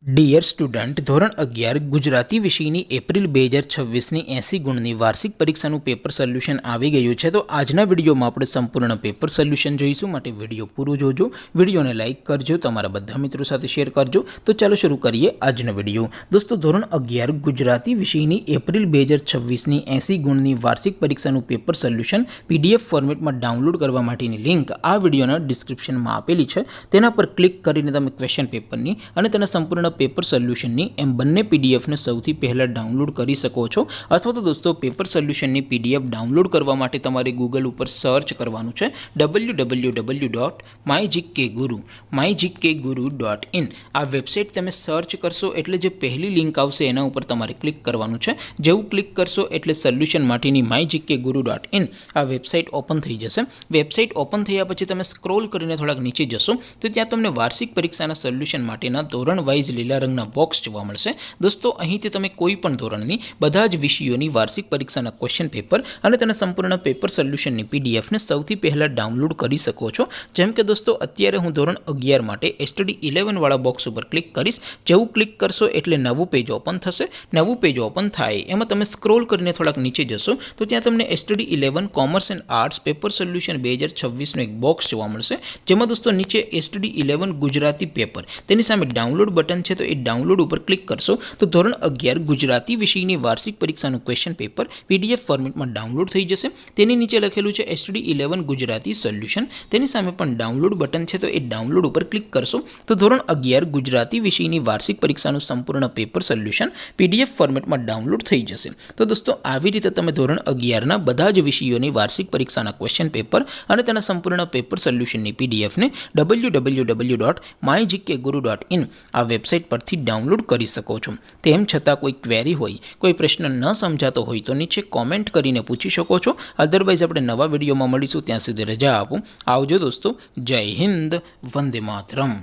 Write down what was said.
Dear student, ધોરણ 11 ગુજરાતી વિષયની April 2026ની 80 ગુણની વાર્ષિક પરીક્ષાનું પેપર સોલ્યુશન આવી ગયું છે। તો આજના વિડીયોમાં આપણે સંપૂર્ણ પેપર સોલ્યુશન જોઈશું, માટે વિડીયો પૂરો જોજો, વિડીયોને લાઇક કરજો, તમારા બધા મિત્રો સાથે શેર કરજો। તો ચાલો શરૂ કરીએ આજનો વિડીયો। દોસ્તો, ધોરણ 11 ગુજરાતી વિષયની એપ્રિલ 2026ની 80 ગુણની વાર્ષિક પરીક્ષાનું પેપર સોલ્યુશન PDF ફોર્મેટમાં ડાઉનલોડ કરવા માટેની લિંક આ વિડીયોના ડિસ્ક્રિપ્શનમાં આપેલી છે। તેના પર ક્લિક કરીને તમે ક્વેશ્ચન પેપરની અને તેના સંપૂર્ણ પેપર સોલ્યુશનની એમ બંને પીડીએફને સૌથી પહેલાં ડાઉનલોડ કરી શકો છો। અથવા તો દોસ્તો, પેપર સોલ્યુશનની પીડીએફ ડાઉનલોડ કરવા માટે તમારે ગૂગલ ઉપર સર્ચ કરવાનું છે www.mygkguru.in। આ વેબસાઇટ તમે સર્ચ કરશો એટલે જે પહેલી લિંક આવશે એના ઉપર તમારે ક્લિક કરવાનું છે। જેવું ક્લિક કરશો એટલે સોલ્યુશન માટેની mygkguru.in આ વેબસાઇટ ઓપન થઈ જશે। વેબસાઇટ ઓપન થયા પછી તમે સ્ક્રોલ કરીને થોડાક નીચે જશો તો ત્યાં તમને વાર્ષિક પરીક્ષાના સોલ્યુશન માટેના ધોરણ વાઇઝ લીલા રંગના બોક્સ જોવા મળશે। દોસ્તો, અહીંથી તમે કોઈ પણ ધોરણની બધા જ વિષયોની વાર્ષિક પરીક્ષાના ક્વેશ્ચન પેપર અને તેના સંપૂર્ણ પેપર સોલ્યુશનની પીડીએફને સૌથી પહેલાં ડાઉનલોડ કરી શકો છો। જેમ કે દોસ્તો, અત્યારે હું ધોરણ 11 માટે STD 11 વાળા બોક્સ ઉપર ક્લિક કરીશ। જેવું ક્લિક કરશો એટલે નવું પેજ ઓપન થશે। નવું પેજ ઓપન થાય એમાં તમે સ્ક્રોલ કરીને થોડાક નીચે જશો તો ત્યાં તમને STD 11 commerce and arts paper solution 2026નું એક બોક્સ જોવા મળશે। જેમાં દોસ્તો નીચે STD 11 ગુજરાતી પેપર, તેની સામે ડાઉનલોડ બટન છે, તો એ ડાઉનલોડ ઉપર ક્લિક કરશો તો ધોરણ 11 ગુજરાતી વિષયની વાર્ષિક પરીક્ષાનું ક્વેશ્ચન પેપર PDF ફોર્મેટમાં ડાઉનલોડ થઈ જશે। તેની નીચે લખેલું છે STD 11 ગુજરાતી સોલ્યુશન, તેની સામે પણ ડાઉનલોડ બટન છે, તો એ ડાઉનલોડ ઉપર ક્લિક કરશો તો ધોરણ 11 ગુજરાતી વિષયની વાર્ષિક પરીક્ષાનું સંપૂર્ણ પેપર સોલ્યુશન PDF ફોર્મેટમાં ડાઉનલોડ થઈ જશે। તો દોસ્તો, આવી રીતે તમે ધોરણ 11ના બધા જ વિષયોની વાર્ષિક પરીક્ષાના ક્વેશ્ચન પેપર અને તેના સંપૂર્ણ પેપર સોલ્યુશનની પીડીએફને www.mygkguru.in આ વેબસાઇટ પરથી ડાઉનલોડ કરી શકો છો। તેમ છતાં કોઈ ક્વેરી હોય, કોઈ પ્રશ્ન ન સમજાતો હોય તો નીચે કોમેન્ટ કરીને પૂછી શકો છો। અધરવાઇઝ આપણે નવા વિડીયોમાં મળીશું, ત્યાં સુધી રજા આપો। આવજો દોસ્તો, જય હિન્દ, વંદે માતરમ।